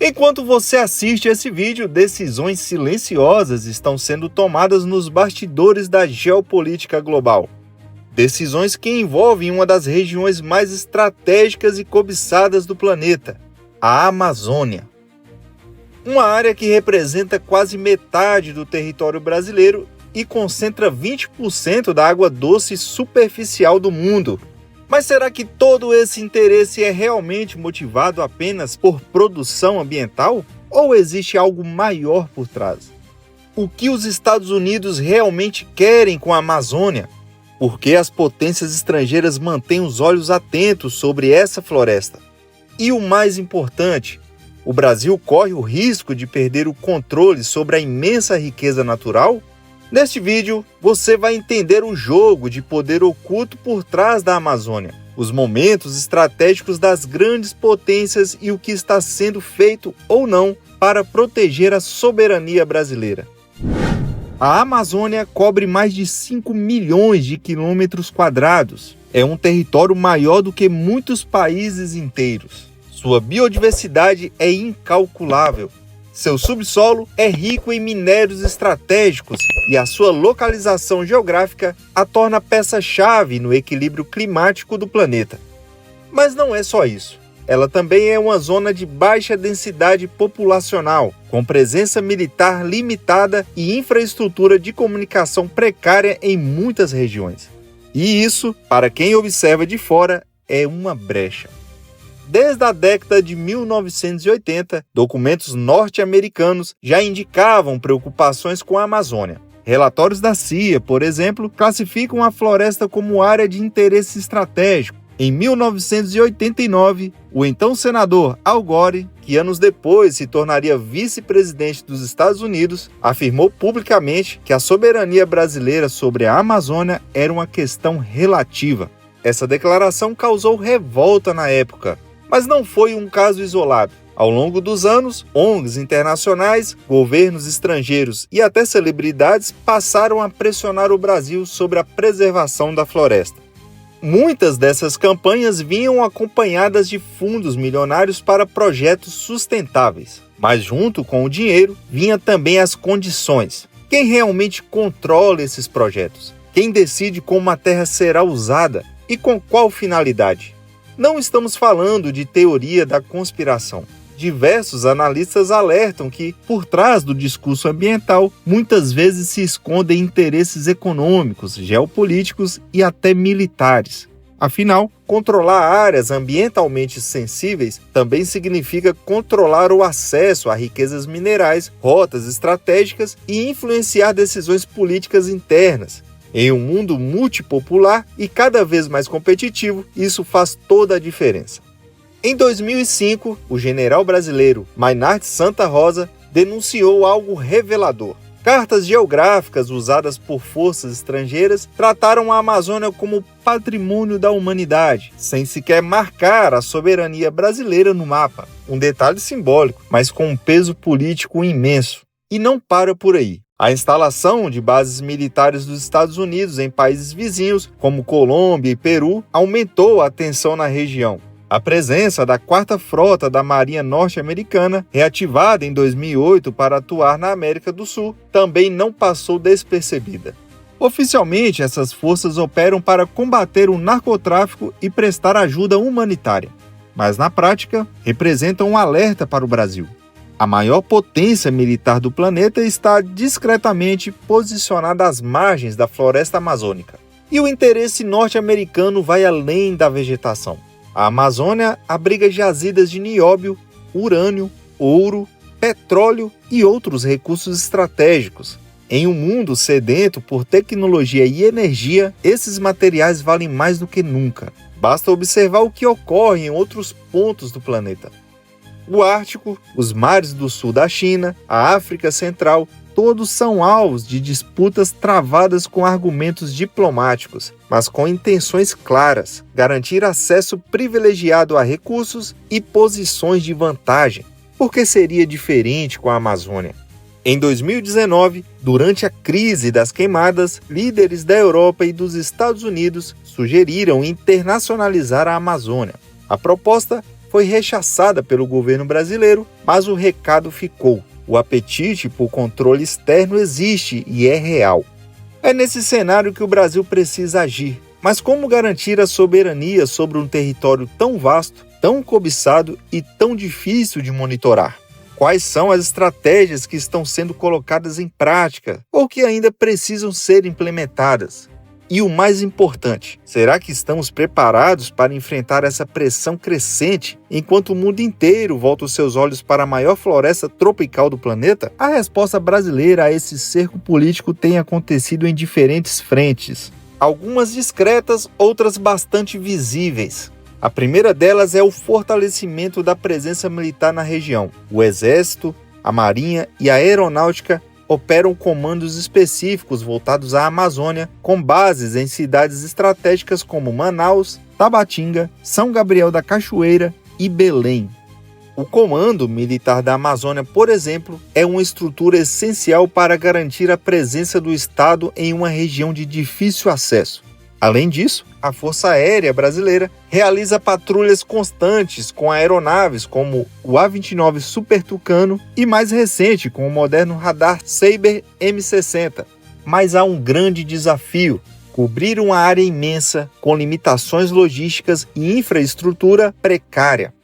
Enquanto você assiste esse vídeo, decisões silenciosas estão sendo tomadas nos bastidores da geopolítica global. Decisões que envolvem uma das regiões mais estratégicas e cobiçadas do planeta, a Amazônia. Uma área que representa quase metade do território brasileiro e concentra 20% da água doce superficial do mundo. Mas será que todo esse interesse é realmente motivado apenas por produção ambiental? Ou existe algo maior por trás? O que os Estados Unidos realmente querem com a Amazônia? Por que as potências estrangeiras mantêm os olhos atentos sobre essa floresta? E o mais importante, o Brasil corre o risco de perder o controle sobre a imensa riqueza natural? Neste vídeo, você vai entender o jogo de poder oculto por trás da Amazônia, os momentos estratégicos das grandes potências e o que está sendo feito ou não para proteger a soberania brasileira. A Amazônia cobre mais de 5 milhões de quilômetros quadrados. É um território maior do que muitos países inteiros. Sua biodiversidade é incalculável. Seu subsolo é rico em minérios estratégicos e a sua localização geográfica a torna peça-chave no equilíbrio climático do planeta. Mas não é só isso. Ela também é uma zona de baixa densidade populacional, com presença militar limitada e infraestrutura de comunicação precária em muitas regiões. E isso, para quem observa de fora, é uma brecha. Desde a década de 1980, documentos norte-americanos já indicavam preocupações com a Amazônia. Relatórios da CIA, por exemplo, classificam a floresta como área de interesse estratégico. Em 1989, o então senador Al Gore, que anos depois se tornaria vice-presidente dos Estados Unidos, afirmou publicamente que a soberania brasileira sobre a Amazônia era uma questão relativa. Essa declaração causou revolta na época. Mas não foi um caso isolado. Ao longo dos anos, ONGs internacionais, governos estrangeiros e até celebridades passaram a pressionar o Brasil sobre a preservação da floresta. Muitas dessas campanhas vinham acompanhadas de fundos milionários para projetos sustentáveis. Mas junto com o dinheiro, vinha também as condições. Quem realmente controla esses projetos? Quem decide como a terra será usada e com qual finalidade? Não estamos falando de teoria da conspiração. Diversos analistas alertam que, por trás do discurso ambiental, muitas vezes se escondem interesses econômicos, geopolíticos e até militares. Afinal, controlar áreas ambientalmente sensíveis também significa controlar o acesso a riquezas minerais, rotas estratégicas e influenciar decisões políticas internas. Em um mundo multipopular e cada vez mais competitivo, isso faz toda a diferença. Em 2005, o general brasileiro Maynard Santa Rosa denunciou algo revelador. Cartas geográficas usadas por forças estrangeiras trataram a Amazônia como patrimônio da humanidade, sem sequer marcar a soberania brasileira no mapa. Um detalhe simbólico, mas com um peso político imenso. E não para por aí. A instalação de bases militares dos Estados Unidos em países vizinhos, como Colômbia e Peru, aumentou a tensão na região. A presença da 4ª Frota da Marinha Norte-Americana, reativada em 2008 para atuar na América do Sul, também não passou despercebida. Oficialmente, essas forças operam para combater o narcotráfico e prestar ajuda humanitária, mas na prática representam um alerta para o Brasil. A maior potência militar do planeta está discretamente posicionada às margens da floresta amazônica. E o interesse norte-americano vai além da vegetação. A Amazônia abriga jazidas de nióbio, urânio, ouro, petróleo e outros recursos estratégicos. Em um mundo sedento por tecnologia e energia, esses materiais valem mais do que nunca. Basta observar o que ocorre em outros pontos do planeta. O Ártico, os mares do sul da China, a África Central, todos são alvos de disputas travadas com argumentos diplomáticos, mas com intenções claras: garantir acesso privilegiado a recursos e posições de vantagem. Por que seria diferente com a Amazônia? Em 2019, durante a crise das queimadas, líderes da Europa e dos Estados Unidos sugeriram internacionalizar a Amazônia. A proposta foi rechaçada pelo governo brasileiro, mas o recado ficou. O apetite por controle externo existe e é real. É nesse cenário que o Brasil precisa agir. Mas como garantir a soberania sobre um território tão vasto, tão cobiçado e tão difícil de monitorar? Quais são as estratégias que estão sendo colocadas em prática ou que ainda precisam ser implementadas? E o mais importante, será que estamos preparados para enfrentar essa pressão crescente enquanto o mundo inteiro volta os seus olhos para a maior floresta tropical do planeta? A resposta brasileira a esse cerco político tem acontecido em diferentes frentes. Algumas discretas, outras bastante visíveis. A primeira delas é o fortalecimento da presença militar na região. O Exército, a Marinha e a Aeronáutica operam comandos específicos voltados à Amazônia, com bases em cidades estratégicas como Manaus, Tabatinga, São Gabriel da Cachoeira e Belém. O Comando Militar da Amazônia, por exemplo, é uma estrutura essencial para garantir a presença do Estado em uma região de difícil acesso. Além disso, a Força Aérea Brasileira realiza patrulhas constantes com aeronaves como o A-29 Super Tucano e, mais recente, com o moderno radar Saber M60. Mas há um grande desafio: cobrir uma área imensa com limitações logísticas e infraestrutura precária.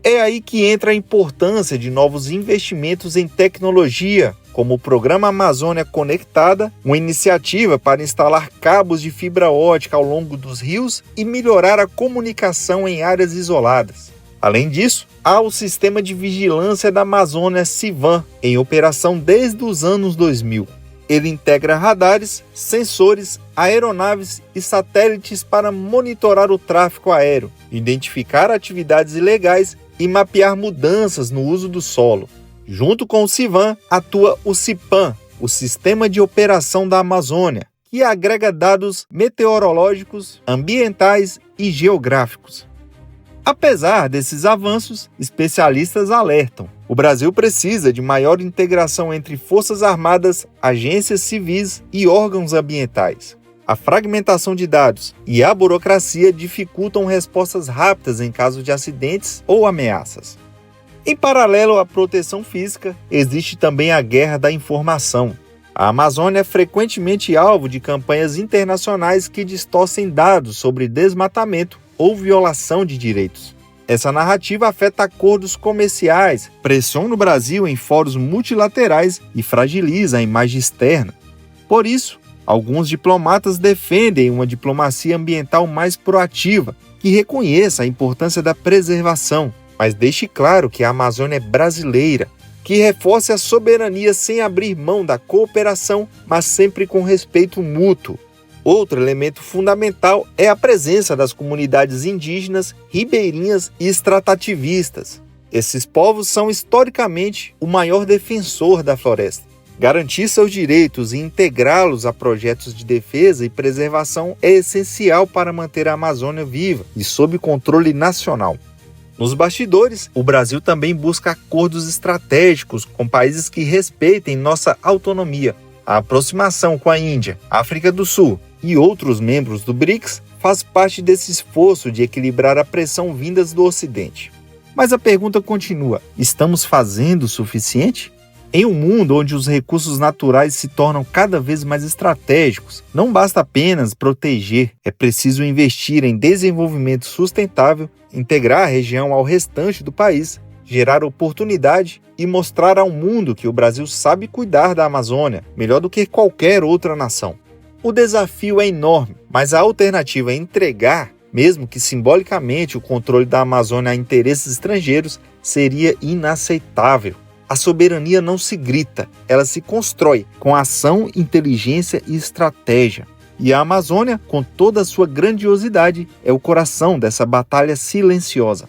É aí que entra a importância de novos investimentos em tecnologia, como o Programa Amazônia Conectada, uma iniciativa para instalar cabos de fibra ótica ao longo dos rios e melhorar a comunicação em áreas isoladas. Além disso, há o Sistema de Vigilância da Amazônia SIVAM, em operação desde os anos 2000. Ele integra radares, sensores, aeronaves e satélites para monitorar o tráfego aéreo, identificar atividades ilegais e mapear mudanças no uso do solo. Junto com o SIVAM, atua o CIPAM, o Sistema de Operação da Amazônia, que agrega dados meteorológicos, ambientais e geográficos. Apesar desses avanços, especialistas alertam: o Brasil precisa de maior integração entre forças armadas, agências civis e órgãos ambientais. A fragmentação de dados e a burocracia dificultam respostas rápidas em caso de acidentes ou ameaças. Em paralelo à proteção física, existe também a guerra da informação. A Amazônia é frequentemente alvo de campanhas internacionais que distorcem dados sobre desmatamento ou violação de direitos. Essa narrativa afeta acordos comerciais, pressiona o Brasil em fóruns multilaterais e fragiliza a imagem externa. Por isso, alguns diplomatas defendem uma diplomacia ambiental mais proativa, que reconheça a importância da preservação, mas deixe claro que a Amazônia é brasileira, que reforce a soberania sem abrir mão da cooperação, mas sempre com respeito mútuo. Outro elemento fundamental é a presença das comunidades indígenas, ribeirinhas e extrativistas. Esses povos são historicamente o maior defensor da floresta. Garantir seus direitos e integrá-los a projetos de defesa e preservação é essencial para manter a Amazônia viva e sob controle nacional. Nos bastidores, o Brasil também busca acordos estratégicos com países que respeitem nossa autonomia. A aproximação com a Índia, África do Sul e outros membros do BRICS faz parte desse esforço de equilibrar a pressão vindas do Ocidente. Mas a pergunta continua: estamos fazendo o suficiente? Em um mundo onde os recursos naturais se tornam cada vez mais estratégicos, não basta apenas proteger, é preciso investir em desenvolvimento sustentável, integrar a região ao restante do país, gerar oportunidade e mostrar ao mundo que o Brasil sabe cuidar da Amazônia melhor do que qualquer outra nação. O desafio é enorme, mas a alternativa é entregar, mesmo que simbolicamente, o controle da Amazônia a interesses estrangeiros seria inaceitável. A soberania não se grita, ela se constrói com ação, inteligência e estratégia. E a Amazônia, com toda a sua grandiosidade, é o coração dessa batalha silenciosa.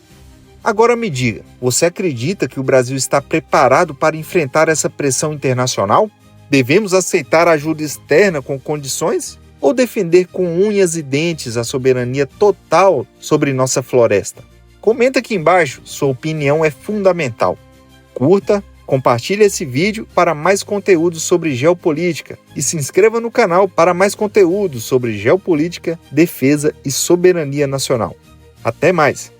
Agora me diga, você acredita que o Brasil está preparado para enfrentar essa pressão internacional? Devemos aceitar ajuda externa com condições? Ou defender com unhas e dentes a soberania total sobre nossa floresta? Comenta aqui embaixo, sua opinião é fundamental. Curta, compartilhe esse vídeo para mais conteúdo sobre geopolítica e se inscreva no canal para mais conteúdo sobre geopolítica, defesa e soberania nacional. Até mais!